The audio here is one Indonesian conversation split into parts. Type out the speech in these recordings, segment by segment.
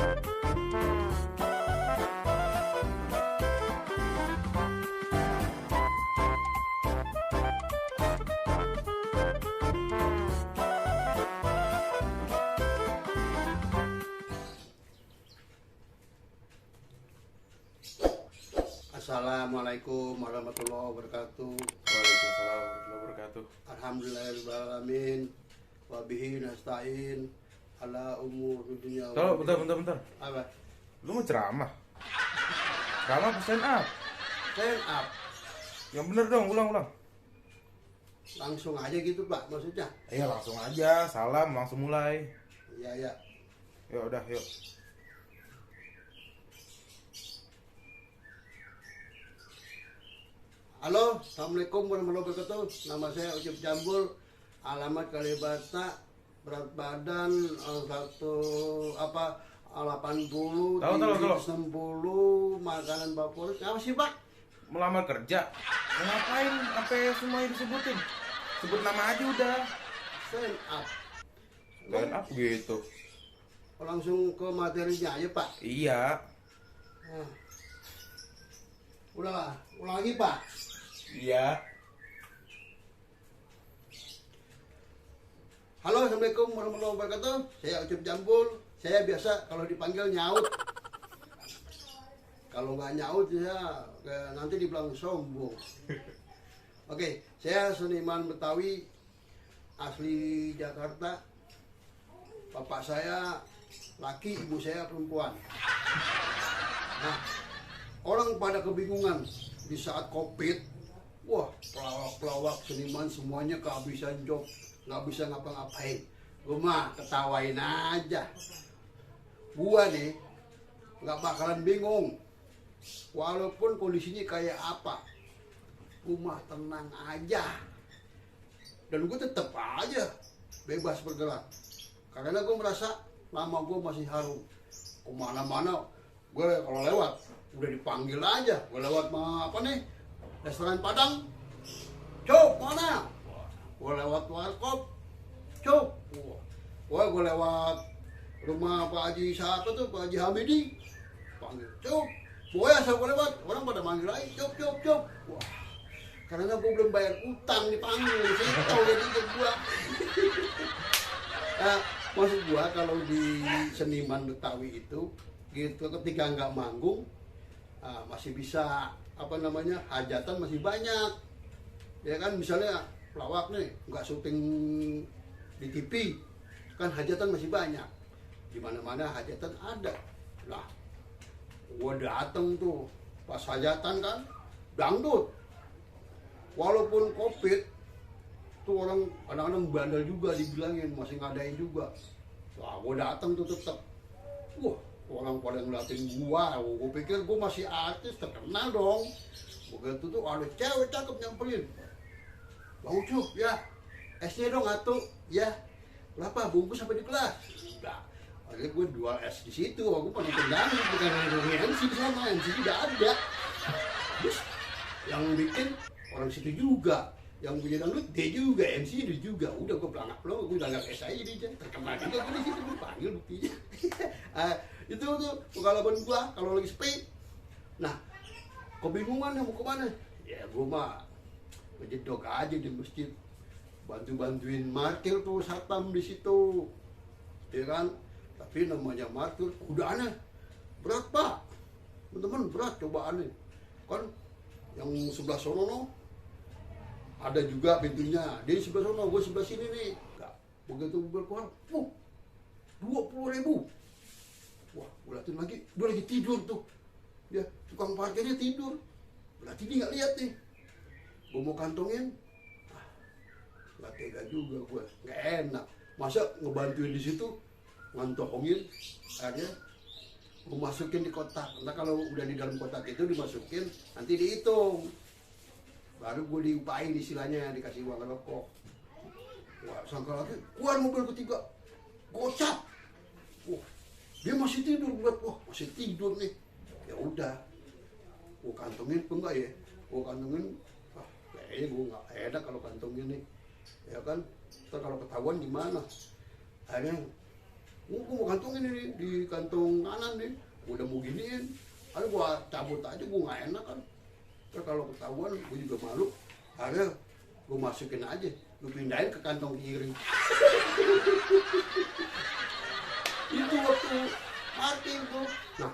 Assalamualaikum warahmatullahi wabarakatuh. Waalaikumsalam warahmatullahi wabarakatuh. Alhamdulillahirobbilalamin. Wabihi nasta'in ala umur dunia. Bentar. Apa? Lu mau ceramah? Ceramah apa stand up? Stand up. Yang bener dong, ulang. Langsung aja gitu Pak, maksudnya? Iya langsung aja, salam langsung mulai. Iya. Yuk udah, yuk. Halo, assalamualaikum warahmatullahi wabarakatuh. Nama saya Ucup Jambul. Alamat Kalibata, berat badan 80, Tahu. 60, makanan favorit. Apa sih Pak? Melamar kerja. Mau ngapain? Sampai semua disebutin. Sebut nama aja udah. Stand up. Stand up gitu. Langsung ke materinya aja Pak. Iya. Nah. Ulang lagi Pak. Iya. Halo, assalamualaikum warahmatullahi wabarakatuh. Saya Ucup Jambul. Saya biasa kalau dipanggil nyaut. Kalau nggak nyaut ya nanti dibilang sombong. Oke, saya seniman Betawi asli Jakarta. Bapak saya laki, ibu saya perempuan. Nah, orang pada kebingungan di saat COVID. Wah, pelawak-pelawak seniman semuanya kehabisan job, nggak bisa ngapa-ngapain. Gue mah ketawain aja. Gua nih nggak bakalan bingung, walaupun kondisinya kayak apa. Gue mah tenang aja, dan gue tetap aja bebas bergerak. Karena gue merasa nama gue masih harum. Kemana-mana gue kalau lewat udah dipanggil aja. Gue lewat restoran Padang, Cuk, mana? Gue lewat warkop, Cuk. Wah, gue lewat rumah Pak Haji siapa tuh, Pak Haji Hamidi, panggil, Cuk. Boy, asal gue lewat, orang pada manggil lagi, Cuk. Wah, karena gue belum bayar utang dipanggil, saya tahu jadi ke gue. Nah, maksud gue kalau di seniman Betawi itu, gitu ketika nggak manggung, masih bisa hajatan masih banyak, ya kan. Misalnya pelawak nih nggak syuting di TV, kan hajatan masih banyak. Di mana-mana hajatan ada. Lah, gua dateng tuh pas hajatan kan dangdut. Walaupun COVID tuh orang kadang-kadang bandel juga dibilangin, masih ngadain juga. Wah, gua dateng tuh tetep. Wah, orang pada ngeliatin gua pikir gua masih artis terkenal dong. Begitu tuh ada cewek cakep nyamperin. Bang Ucup, ya esnya dong atuh, ya berapa bungkus sampai di kelas. Udah, akhirnya gue jual es di situ. Aku pada tendangan, bukan dari MC di sana, MC tidak ada. Terus yang bikin orang situ juga, yang punya dangdut dia juga, MC dia juga. Udah gue pelangak lo, gue udah nggak es aja dia, terkenal juga gue di situ, gue panggil buktinya. Itu tuh pengalaman gua kalau lagi sepi. Nah, kebingungan mau kemana? Ya gua mah ngejedok aja di masjid, bantuin markir tuh satpam di situ, ya kan. Tapi namanya markir kudaannya berat Pak, teman-teman, berat cobaannya. Kan yang sebelah sono no, ada juga pintunya, dia di sebelah sono, gua sebelah sini nih. Enggak, begitu gua keluar, 20.000. Wah, gue liatin lagi, gue lagi tidur tuh. Ya, tukang parkirnya tidur. Berarti dia nggak lihat nih. Gue mau kantongin, nggak tega juga gue, nggak enak. Masa ngebantuin di situ, ngantongin, akhirnya gue masukin di kotak. Nah kalau udah di dalam kotak itu dimasukin, nanti dihitung. Baru gue diupain istilahnya, dikasih uang rokok. Wah, sangka lagi, keluar mobil ketiga, gocap. Wah, dia masih tidur, wah masih tidur nih. Ya udah, gue kantongin apa enggak ya? Gue kantongin, kayaknya gue nggak enak kalau kantongin nih, ya kan? Ntar kalau ketahuan gimana? Akhirnya Gua mau kantongin ini di kantong kanan nih, gua udah mau giniin, aduh gua cabut aja, gua nggak enak kan. Terus kalau ketahuan, gua juga malu, akhirnya gua masukin aja, gua pindahin ke kantong kiri. Itu waktu mati itu. Nah,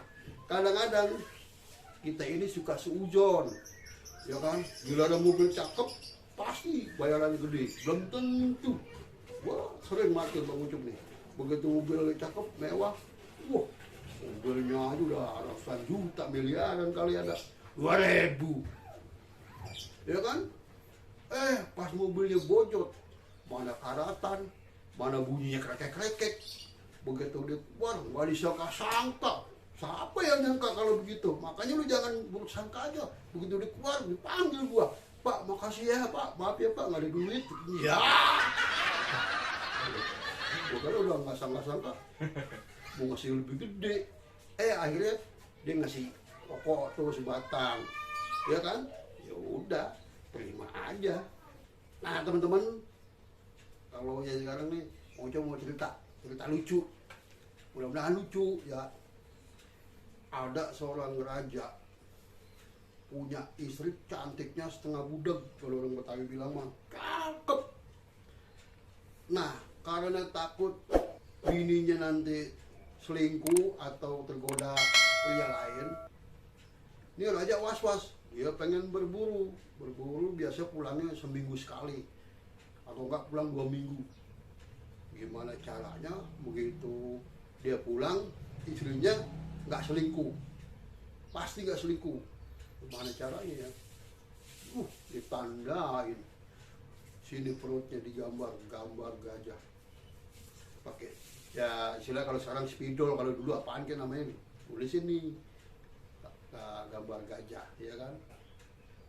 kadang-kadang kita ini suka seuzon, ya kan? Bila ada mobil cakep, pasti bayaran gede. Belum tentu. Wah, sering mati Bang Ucup nih. Begitu mobil cakep, mewah, wah, mobilnya aja udah ratusan juta, miliaran kali ada, 2.000, ya kan? Pas mobilnya bojot, mana karatan, mana bunyinya krekek-krekek, begitu dia keluar, nggak disangka-sangka. Siapa yang nyangka kalau begitu? Makanya lu jangan buruk sangka aja. Begitu dia keluar, dipanggil gua, Pak, makasih ya Pak, maaf ya Pak, nggak ada duit. Ya. Gue kan udah nggak sangka-sangka mau ngasih lebih gede, akhirnya dia ngasih pokok tuh sebatang, ya kan? Ya udah, terima aja. Nah teman-teman, kalau ya sekarang nih mau coba mau cerita lucu, mudah-mudahan lucu ya. Ada seorang raja punya istri cantiknya setengah budak, kalau orang Betawi bilang mah cakep. Nah, karena takut bininya nanti selingkuh atau tergoda pria lain, ini raja was-was. Dia pengen berburu biasa pulangnya seminggu sekali atau enggak pulang 2 minggu. Gimana caranya begitu dia pulang istrinya nggak selingkuh, pasti nggak selingkuh. Gimana caranya ya? Ditandain sini perutnya digambar gambar gajah. Pakai ya istilah kalau sekarang spidol, kalau dulu apaan kan namanya, tulis ini gambar gajah, ya kan.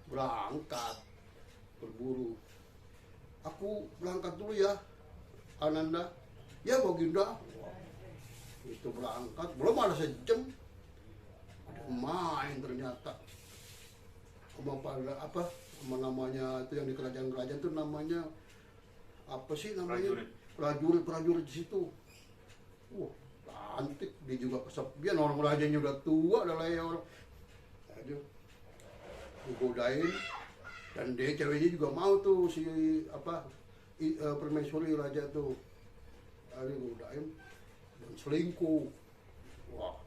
Berangkat berburu. Aku berangkat dulu ya Ananda, ya Baginda. Itu berangkat belum ada sejam, ada main ternyata apa namanya itu yang di kerajaan-kerajaan itu namanya apa sih namanya, prajurit di situ. Cantik, dia juga kesepian, orang rajanya udah tua, udah layak orang. Aduh, digodain, dan dia ceweknya juga mau tuh si apa permaisuri raja tuh. Aduh, godain dan selingkuh. Wah,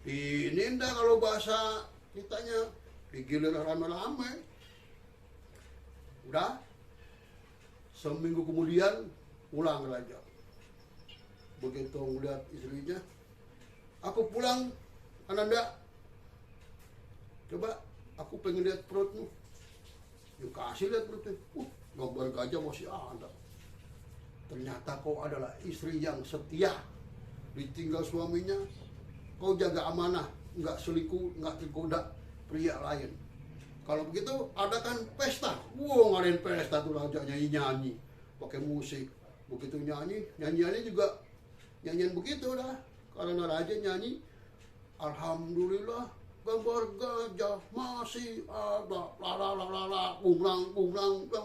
ini ndak kalau bahasa kitanya digilir rame-rame. Udah seminggu kemudian pulang raja. Begitu ngeliat istrinya, aku pulang Ananda, coba aku pengen lihat perutmu. Yuk kasih lihat perutnya. Gambar gajah masih ada. Ternyata kau adalah istri yang setia, ditinggal suaminya, kau jaga amanah, nggak selingkuh, nggak tergoda pria lain. Kalau begitu adakan pesta. Ngadain pesta tuh raja, nyanyi-nyanyi, pakai musik. Begitu nyanyiannya juga nyanyian begitu dah. Karena raja nyanyi, alhamdulillah gambar gajah masih ada, la kumlang,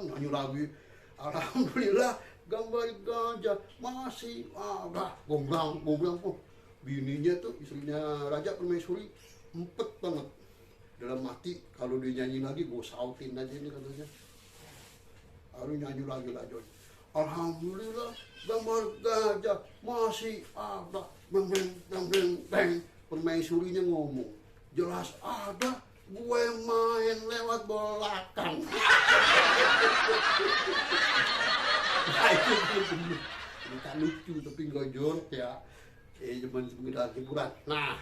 nyanyi lagi. Alhamdulillah gambar gajah masih ada, kumlang. Bininya tuh, istrinya raja permaisuri, empet banget. Dalam hati, kalau dia nyanyi lagi, gue sautin aja ini katanya. Harus nyanyi lagi lah Joy. Alhamdulillah gambar gajah masih ada, beng. Permaisurinya ngomong, jelas ada, gue main lewat belakang. Nah, itu bukan lucu tapi nggak jorok ya. Cuman sekedar hiburan. Nah,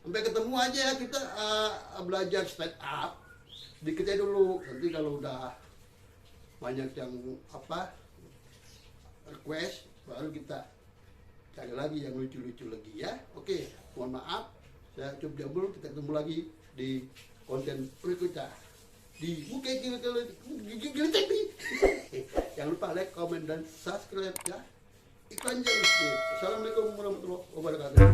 sampai ketemu aja ya kita belajar stand up sedikit aja dulu. Nanti kalau udah banyak yang request, baru kita cari lagi yang lucu-lucu lagi ya. Oke, mohon maaf, saya Ucup Jambul. Kita ketemu lagi di konten berikutnya di Gili TV. Jangan lupa like, comment, dan subscribe ya. Iklan jangan skip. Assalamualaikum warahmatullahi wabarakatuh.